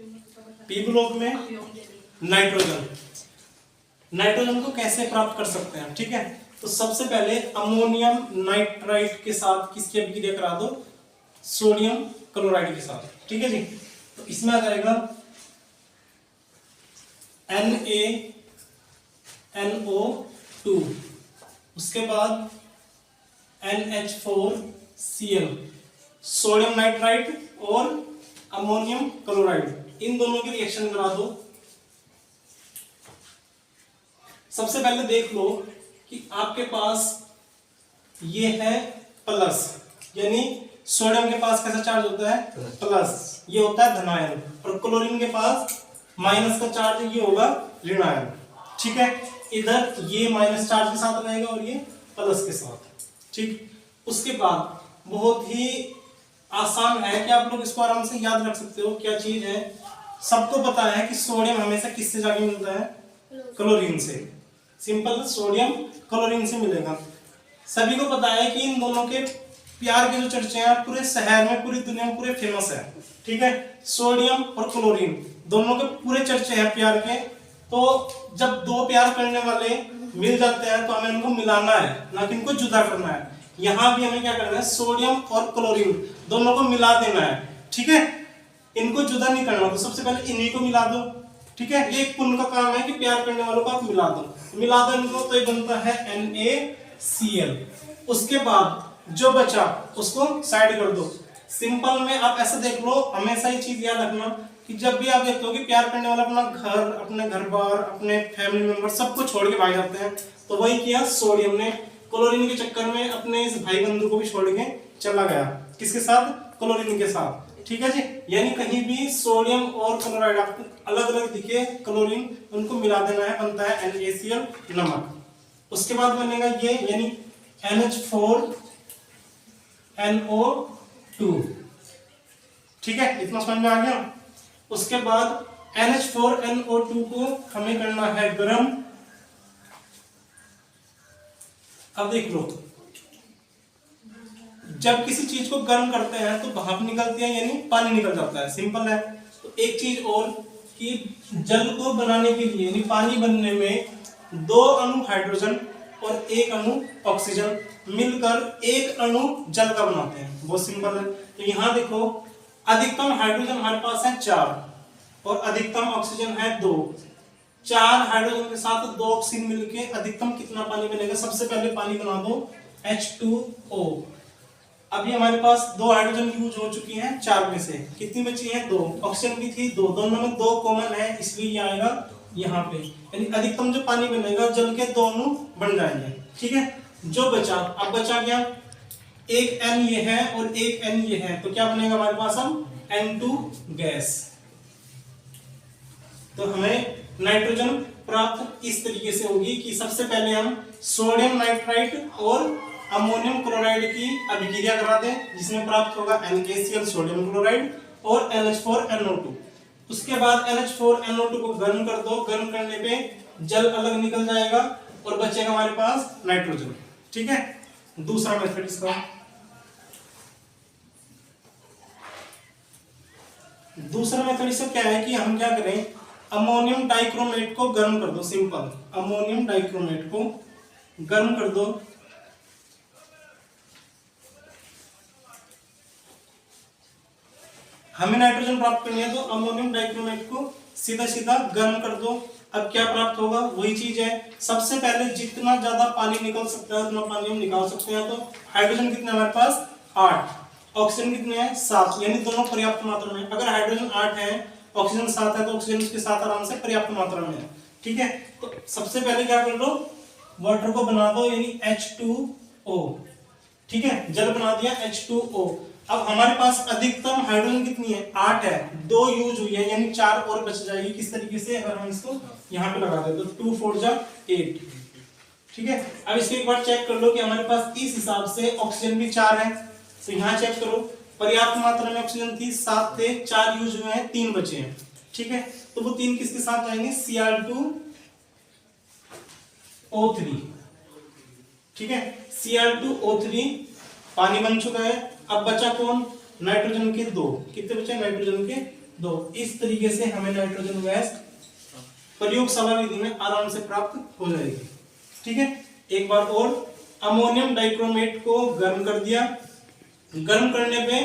P block में nitrogen. Nitrogen को कैसे प्राप्त कर सकते हैं, ठीक है। तो सबसे पहले अमोनियम नाइट्राइट के साथ किसकी अभिक्रिया करा दो, सोडियम क्लोराइड के साथ, ठीक है जी। तो इसमें आ जाएगा NaNO2, उसके बाद NH4Cl, सोडियम नाइट्राइट और अमोनियम क्लोराइड, इन दोनों की रिएक्शन करा दो। सबसे पहले देख लो कि आपके पास ये है प्लस, यानी सोडियम के पास कैसा चार्ज होता है, प्लस, ये होता है धनायन, और क्लोरीन के पास माइनस का चार्ज, ये होगा ऋणायन, ठीक है। इधर ये माइनस चार्ज के साथ रहेगा और ये प्लस के साथ, ठीक। उसके बाद बहुत ही आसान है कि आप लोग इसको आराम से याद रख सकते हो। क्या चीज है, सबको पता है कि सोडियम हमेशा किससे जाके मिलता है, क्लोरीन से। सिंपल, सोडियम क्लोरीन से मिलेगा। सभी को पता है कि इन दोनों के प्यार के जो चर्चे हैं पूरे शहर में, पूरी दुनिया में पूरे फेमस है, ठीक है। सोडियम और क्लोरीन दोनों के पूरे चर्चे हैं प्यार के। तो जब दो प्यार करने वाले मिल जाते हैं तो हमें इनको मिलाना है, ना कि इनको जुदा करना है। यहां भी हमें क्या करना है, सोडियम और क्लोरीन दोनों को मिला देना है, ठीक है। इनको जुदा नहीं करना। तो सबसे पहले इन्हीं को मिला दो, ठीक है। ये एक पुण्य का काम है कि प्यार करने वालों को आप मिला दो इनको, तो ये बनता है NaCl। उसके बाद जो बचा उसको साइड कर दो। सिंपल में आप ऐसा देख लो, हमेशा ये चीज याद रखना कि जब भी आप देखते हो कि प्यार करने वाला अपना घर, अपने घर बार, अपने फैमिली मेंबर सबको छोड़ के भाग जाते हैं, तो वही किया सोडियम ने, क्लोरीन के चक्कर में अपने इस भाई बंधु को भी छोड़ के चला गया। किसके साथ, क्लोरीन के साथ, ठीक है जी। यानी कहीं भी सोडियम और क्लोराइड आपको अलग अलग दिखे, क्लोरीन, उनको मिला देना है, बनता है NaCl नमक। उसके बाद बनेगा ये, यानी NH4NO2, ठीक है। इतना समझ में आ गया। उसके बाद NH4NO2 को हमें करना है गर्म। अब देख लो, जब किसी चीज को गर्म करते हैं तो भाप निकलती है, यानी पानी निकल जाता है, सिंपल है। तो एक चीज और कि जल को बनाने के लिए, यानी पानी बनने में, दो अणु हाइड्रोजन और एक अणु ऑक्सीजन मिलकर एक अणु जल का बनाते हैं, बहुत सिंपल है। तो यहां देखो, अधिकतम हाइड्रोजन हमारे पास है 4 और अधिकतम ऑक्सीजन है 2। 4 हाइड्रोजन के साथ 2 ऑक्सीजन मिलके अधिकतम कितना पानी बनेगा। सबसे पहले पानी बना दो H2O। अभी हमारे पास 2 हाइड्रोजन यूज हो चुकी हैं 4 में से, कितनी बची हैं, 2। ऑक्सीजन भी थी 2, दोनों में 2 कॉमन है, इसलिए ये आएगा यहाँ पे। यानी अधिकतम जो पानी बनेगा, जल के 2 अणु बन जाएंगे, ठीक है। जो बचा, अब बचा क्या, एक N ये है और एक N ये है, तो क्या बनेगा हमारे पास, हम N2 गैस। तो हमें नाइट्रोजन प्राप्त इस तरीके से होगी कि सबसे पहले हम सोडियम नाइट्राइट और अमोनियम क्लोराइड की अभिक्रिया करा दें, जिसमें प्राप्त होगा NaCl सोडियम क्लोराइड और NH4NO2। उसके बाद NH4NO2 को गर्म कर दो, गर्म करने पे जल अलग निकल जाएगा और बचेगा हमारे पास नाइट्रोजन, ठीक है। दूसरा मेथड इसका, दूसरा मेथड इसका क्या है कि हम क्या करें, अमोनियम डाइक्रोमेट को गर्म कर दो। सिंपल, अमोनियम डाइक्रोमेट को गर्म कर दो। हमें नाइट्रोजन प्राप्त करनी है, तो अमोनियम डाइक्रोमेट को सीधा सीधा गर्म कर दो। अब क्या प्राप्त होगा, वही चीज है। सबसे पहले जितना ज्यादा पानी निकल सकता है उतना पानी हम निकाल सकते हैं। तो हाइड्रोजन कितने हमारे पास, 8, ऑक्सीजन कितने हैं, 7, यानी दोनों पर्याप्त मात्रा में। अगर हाइड्रोजन 8 है, ऑक्सीजन 7 है, तो ऑक्सीजन उसके साथ आराम से पर्याप्त मात्रा में है, ठीक है। तो सबसे पहले क्या कर लो, वाटर को बना दो, यानी H2O, ठीक है, जल बना दिया H2O। अब हमारे पास अधिकतम हाइड्रोजन कितनी है, 8 है, 2 यूज हुई है, यानी 4 और बच जाएगी। किस तरीके से, अगर हम इसको यहाँ पे लगा दे तो 2 4 जा 8, ठीक है। अब इसको एक बार चेक कर लो कि हमारे पास इस हिसाब से ऑक्सीजन भी 4 है, तो यहाँ चेक करो, पर्याप्त मात्रा में ऑक्सीजन थी, 7 थे, 4 यूज हुए हैं, 3 बचे हैं, ठीक है। तो वो 3 किसके साथ जाएंगे, Cl2O3, ठीक है। Cl2O3 पानी बन चुका है। अब बचा कौन, नाइट्रोजन के 2, कितने बचे, नाइट्रोजन के 2। इस तरीके से हमें नाइट्रोजन गैस प्रयोगशाला विधि में आराम से प्राप्त हो जाएगी। ठीक है, एक बार और, अमोनियम डाइक्रोमेट को गर्म कर दिया। गर्म करने पे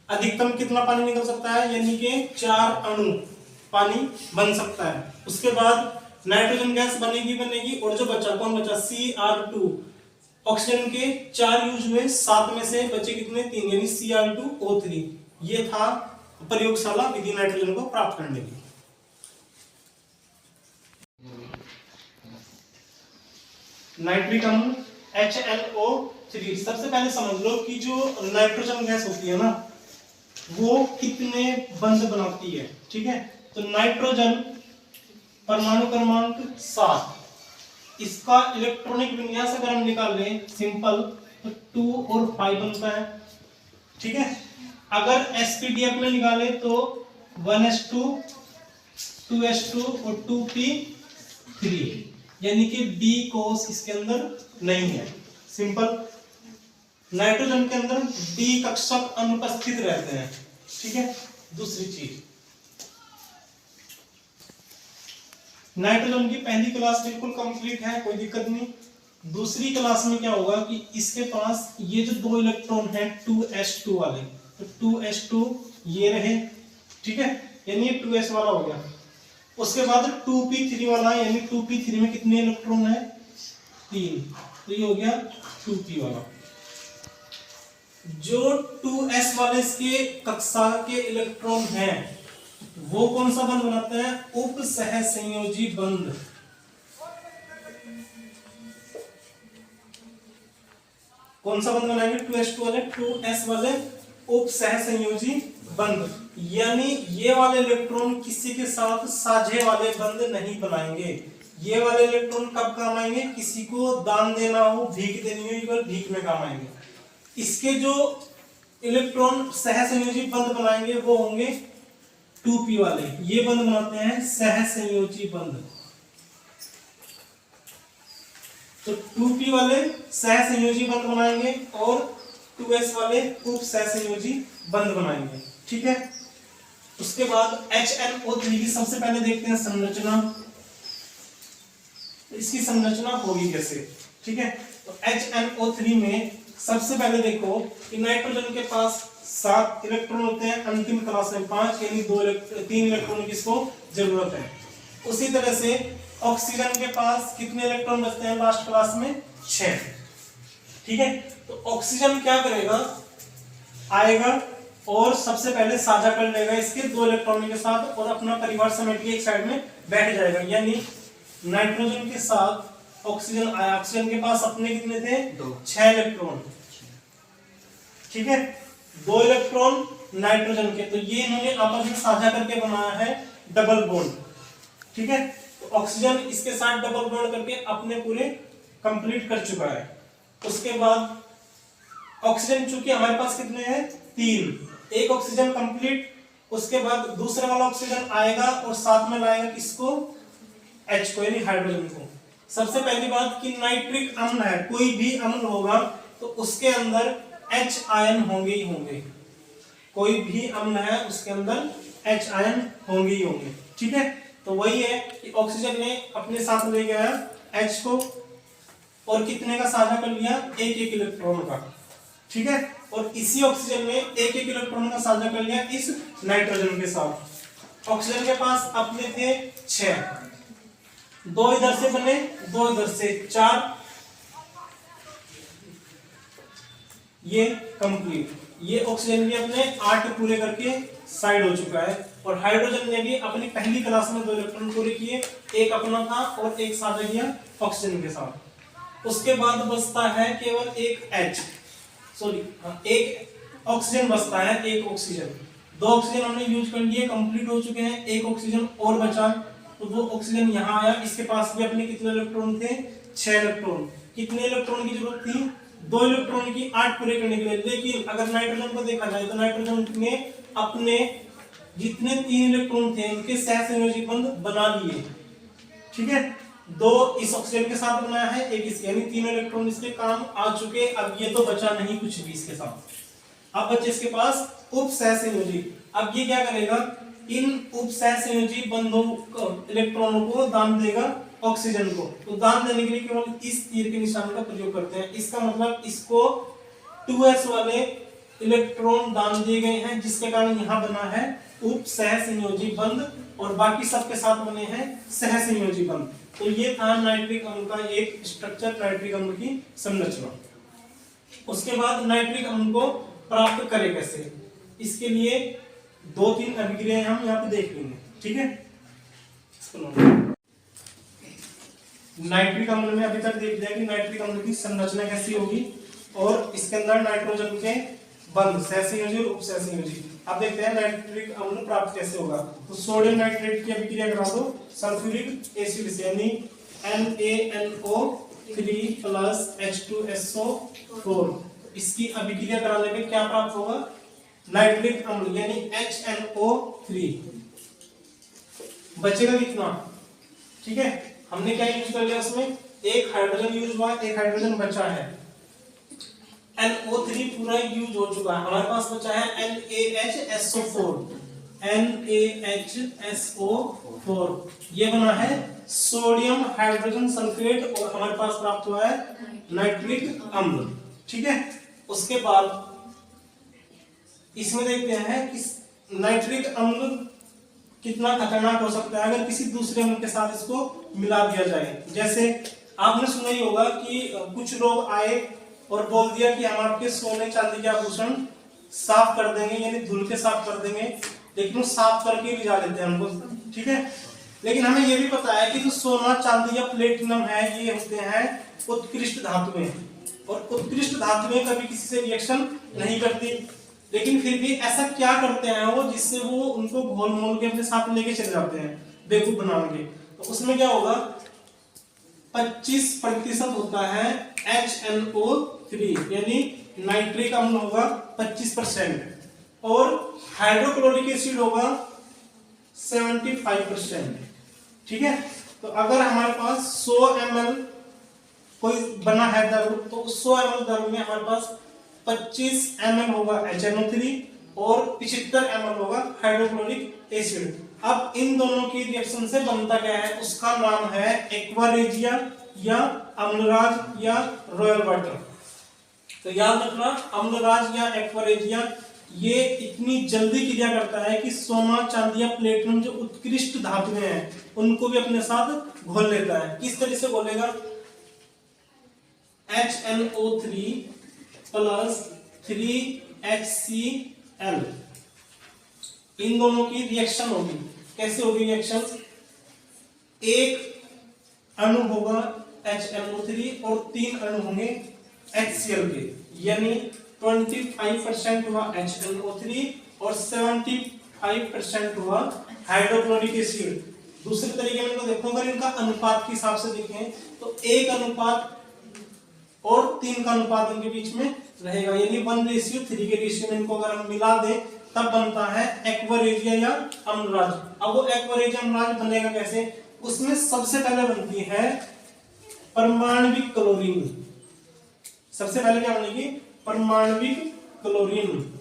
अधिकतम कितना पानी निकल सकता है, यानी कि 4 अणु पानी बन सकता है। उसके बाद नाइट्रोजन गैस बनेगी और जो बचा, कौन बचा, Cr2, ऑक्सीजन के 4 यूज हुए, 7 में से बचे कितने, 3, यानी Cr2O3। ये था प्रयोगशाला विधि नाइट्रोजन को प्राप्त करने की। नाइट्रिक अम्ल HNO3। सबसे पहले समझ लो कि जो नाइट्रोजन गैस होती है ना, वो कितने बंध बनाती है। ठीक है, तो नाइट्रोजन परमाणु क्रमांक 7, इसका इलेक्ट्रॉनिक विन्यास अगर हम निकाल लें सिंपल, तो 2 और 5 बनता है। ठीक है, अगर SPDF में निकाले तो 1s2, 2s2 और 2p3, यानी कि D कोष इसके अंदर नहीं है। सिंपल, नाइट्रोजन के अंदर D कक्षक अनुपस्थित रहते हैं। ठीक है, दूसरी चीज, नाइट्रोजन की पहली क्लास बिल्कुल कंप्लीट है, कोई दिक्कत नहीं। दूसरी क्लास में क्या होगा कि इसके पास ये जो 2 इलेक्ट्रॉन है 2s2 वाले, तो 2s2 ये रहे। ठीक है, यानी ये 2s वाला हो गया। उसके बाद 2p3 वाला, यानी 2p3 में कितने इलेक्ट्रॉन है, 3, तो ये हो गया 2p वाला। जो 2s वाले के कक्षा के इलेक्ट्रॉन हैं, वो कौन सा बंध बनाते हैं, उप सह संयोजी बंध। कौन सा बंध बनाएंगे, 2s2 वाले, 2s वाले उप सह संयोजी बंध, यानी ये वाले इलेक्ट्रॉन किसी के साथ साझे वाले बंध नहीं बनाएंगे। ये वाले इलेक्ट्रॉन कब काम आएंगे, किसी को दान देना हो, भीख देनी हो, भीख में काम आएंगे। इसके जो इलेक्ट्रॉन सह संयोजी बंध बनाएंगे वो होंगे 2p वाले, ये बंध बनाते हैं सह संयोजी बंध। तो 2p वाले सह संयोजी बंध बनाएंगे और 2s वाले उप सह संयोजी बंध बनाएंगे। ठीक है, उसके बाद HNO3 की सबसे पहले देखते हैं संरचना। इसकी संरचना होगी कैसे। ठीक है, तो HNO3 में सबसे पहले देखो कि नाइट्रोजन के पास 7 इलेक्ट्रॉन होते हैं, अंतिम क्लास में 5, यानी 3 इलेक्ट्रॉन की इसको जरूरत है। उसी तरह से ऑक्सीजन के पास कितने इलेक्ट्रॉन बचते हैं लास्ट क्लास में, 6। ठीक है, तो ऑक्सीजन क्या करेगा, आएगा और सबसे पहले साझा कर लेगा इसके 2 इलेक्ट्रॉन के साथ और अपना परिवार समेट के एक साइड में बैठ जाएगा। यानी नाइट्रोजन के साथ ऑक्सीजन आया, ऑक्सीजन के पास अपने कितने थे, 6 इलेक्ट्रॉन। ठीक है, 2 इलेक्ट्रॉन नाइट्रोजन के, तो ये इन्होंने आपस में साझा करके बनाया है डबल बॉन्ड। ठीक है, तो ऑक्सीजन इसके साथ डबल बॉन्ड करके अपने पूरे कंप्लीट कर चुका है। उसके बाद ऑक्सीजन चूंकि हमारे पास कितने हैं, 3, एक ऑक्सीजन कंप्लीट। उसके बाद दूसरा वाला ऑक्सीजन आएगा और साथ में लाएगा किसको, H को, यानी हाइड्रोजन को। सबसे पहली बात कि नाइट्रिक अम्ल है, कोई भी अम्ल होगा तो उसके अंदर H आयन होंगे ही होंगे। कोई भी अम्ल है उसके अंदर H आयन होंगे ही होंगे। ठीक है, तो वही है कि ऑक्सीजन ने अपने साथ ले गया H को और कितने का साझा कर लिया, एक इलेक्ट्रॉन का। ठीक है, और इसी ऑक्सीजन ने एक इलेक्ट्रॉन का साझा कर लिया इस नाइट्रोजन के साथ। ऑक्सीजन के पास अपने थे 6, 2 इधर से बने, 2 इधर से, 4, ये कंप्लीट। ये ऑक्सीजन भी अपने 8 पूरे करके साइड हो चुका है और हाइड्रोजन ने भी अपनी पहली क्लास में 2 इलेक्ट्रॉन पूरे किए, एक अपना था और एक साझा किया ऑक्सीजन के साथ। उसके बाद बचता है केवल एक एक ऑक्सीजन बचता है, एक ऑक्सीजन। 2 ऑक्सीजन हमने यूज कर लिए, कंप्लीट हो चुके हैं, एक ऑक्सीजन और बचा, तो वो ऑक्सीजन यहाँ आया। इसके पास भी अपने कितने इलेक्ट्रॉन थे, 6 इलेक्ट्रॉन। कितने इलेक्ट्रॉन की जरूरत थी, 2 इलेक्ट्रॉन की 8 पूरे करने के लिए। लेकिन अगर नाइट्रोजन को देखा जाए तो नाइट्रोजन ने अपने जितने 3 इलेक्ट्रॉन थे उनके सहसंयोजी बंध बना लिए। ठीक है, 2 इस ऑक्सीजन के साथ बनाया है, एक इसके, यानी 3 इलेक्ट्रॉन इसके काम आ चुके। अब ये तो बचा नहीं कुछ भी इसके साथ। अब बच्चे इसके पास उपसहसंयोजी। अब ये क्या करेगा, इन उपसहसंयोजी बंधों इलेक्ट्रॉनों को दान देगा ऑक्सीजन को। तो दान देने के लिए केवल इस तीर के निशान का प्रयोग करते हैं। इसका मतलब इसको 2s वाले इलेक्ट्रॉन दान दिए गए हैं, जिसके कारण यहाँ बना है उपसहसंयोजी बंध, और बाकी सबके साथ बने हैं सहसंयोजी बंध। तो ये था नाइट्रिक अम्ल का एक स्ट्रक्चर, नाइट्रिक अम्ल की संरचना। उसके बाद नाइट्रिक अम्ल को प्राप्त करें कैसे, इसके लिए 2-3 अभिक्रियाएं हम यहाँ पे देख लेंगे, ठीक है। नाइट्रिक अम्ल में अभी तक देख लिया कि नाइट्रिक अम्ल की संरचना कैसी होगी, और इसके अंदर नाइट्रोजन के बंध सहसंयोजी और उपसहसंयोजी। अब देखते हैं नाइट्रिक अम्ल प्राप्त कैसे होगा। तो सोडियम नाइट्रेट की अभिक्रिया करा दो सल्फ्यूरिक एसिड से, यानी NaNO3 प्लस H2SO4। इसकी अभिक्रिया कराने पे क्या प्राप्त होगा, नाइट्रिक अम्ल यानी HNO3। बचेगा कितना, ठीक है। हमने क्या यूज कर लिया उसमें, एक हाइड्रोजन यूज हुआ, एक हाइड्रोजन बचा है। NO3 पूरा यूज हो चुका है, हमारे पास बचा है NaHSO4। NaHSO4 ये बना है सोडियम हाइड्रोजन सल्फेट, और हमारे पास प्राप्त हुआ है नाइट्रिक अम्ल, ठीक है। उसके बाद इसमें देखते हैं कि नाइट्रिक अम्ल कितना खतरनाक हो सकता है अगर किसी दूसरे अम्ल के साथ इसको मिला दिया जाए। जैसे आपने सुना ही होगा कि कुछ लोग आए और बोल दिया कि हम आपके सोने चांदी के आभूषण साफ कर देंगे, यानी धुल के साफ कर देंगे, लेकिन वो साफ करके भी जा लेते हैं हमको, ठीक है। लेकिन हमें ये भी पता है कि जो सोना चांदी या प्लेटिनम है, ये होते हैं उत्कृष्ट धातुएं, और उत्कृष्ट धातुएं कभी किसी से रिएक्शन नहीं करती। लेकिन फिर भी ऐसा क्या करते हैं वो, जिससे वो उनको घोल मोल के अपने साथ लेके चले जाते हैं बेवकूफ बनाने के। तो उसमें क्या होगा, 25% होता है HNO3, यानी नाइट्रिक अम्ल होगा 25%, और हाइड्रोक्लोरिक एसिड होगा 75%, ठीक है। तो अगर हमारे पास 100 ml कोई बना है द्रव, तो 100 ml द्रव में हमारे पास 25 ml होगा HNO3 और 75 ml होगा हाइड्रोक्लोरिक एसिड। अब इन दोनों की रिएक्शन से बनता क्या है, उसका नाम है एक्वारेजिया या अम्लराज या रॉयल वाटर। तो याद रखना, अम्लराज या एक्वारेजिया ये इतनी जल्दी क्रिया करता है कि सोना चांदी या प्लेटिनम जो उत्कृष्ट धातुएं हैं उनको भी अपने साथ घोल लेता है। किस तरह से घोलेगा, HNO3 प्लस 3HCl, इन दोनों की रिएक्शन होगी। कैसे होगी रिएक्शन, एक अणु होगा HNO3 और 3 अणु होंगे HCl के, यानी 25% हुआ HNO3 और 75% हुआ हाइड्रोक्लोरिक एसिड। दूसरे तरीके में देखो, अगर इनका अनुपात के हिसाब से देखें तो 1 अनुपात और 3 का अनुपात इनके बीच में रहेगा, यानी 1:3 के रेशियो में इनको अगर हम मिला दें तब बनता है एक्वारेजिया या अम्लराज। अब वो एक्वारेजिया अम्लराज बनेगा कैसे, उसमें सबसे पहले बनती है परमाणविक क्लोरीन। सबसे पहले क्या बनेगी, परमाणविक क्लोरीन।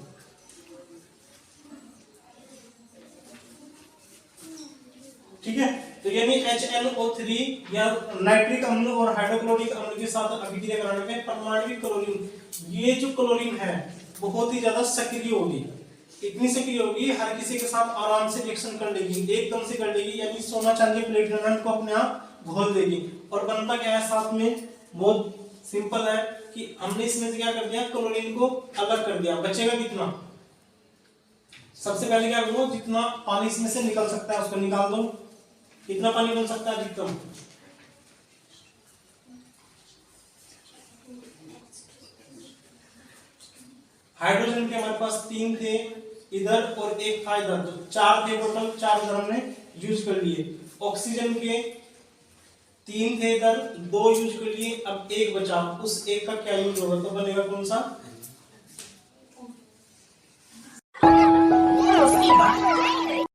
ठीक है, तो यानी HNO3 या नाइट्रिक अम्ल और हाइड्रोक्लोरिक अम्ल के साथ अभिक्रिया कराने में परमाणविक क्लोरीन, ये जो क्लोरीन है बहुत ही ज्यादा सक्रिय होगी। इतनी सक्रिय होगी हर किसी के साथ आराम से रिएक्शन कर लेगी, एकदम से कर लेगी, यानी सोना चांदी प्लेटिनम को अपने आप घोल देगी। और बनता क्या है साथ में, बहुत सिंपल है कि हमने इसमें से क्या कर दिया, क्लोरीन को अलग कर दिया। बचेगा कितना, सबसे पहले क्या करो, जितना पानी इसमें से निकल सकता है उसको निकाल दो। कितना पानी बन सकता है अधिकतम, हाइड्रोजन के हमारे पास 3 थे इधर और 1 था इधर, तो 4 थे टोटल, 4 इधर हमने यूज कर लिए। ऑक्सीजन के 3 थे इधर, 2 यूज कर लिए, अब 1 बचा, उस 1 का क्या यूज होगा, तो बनेगा कौन सा।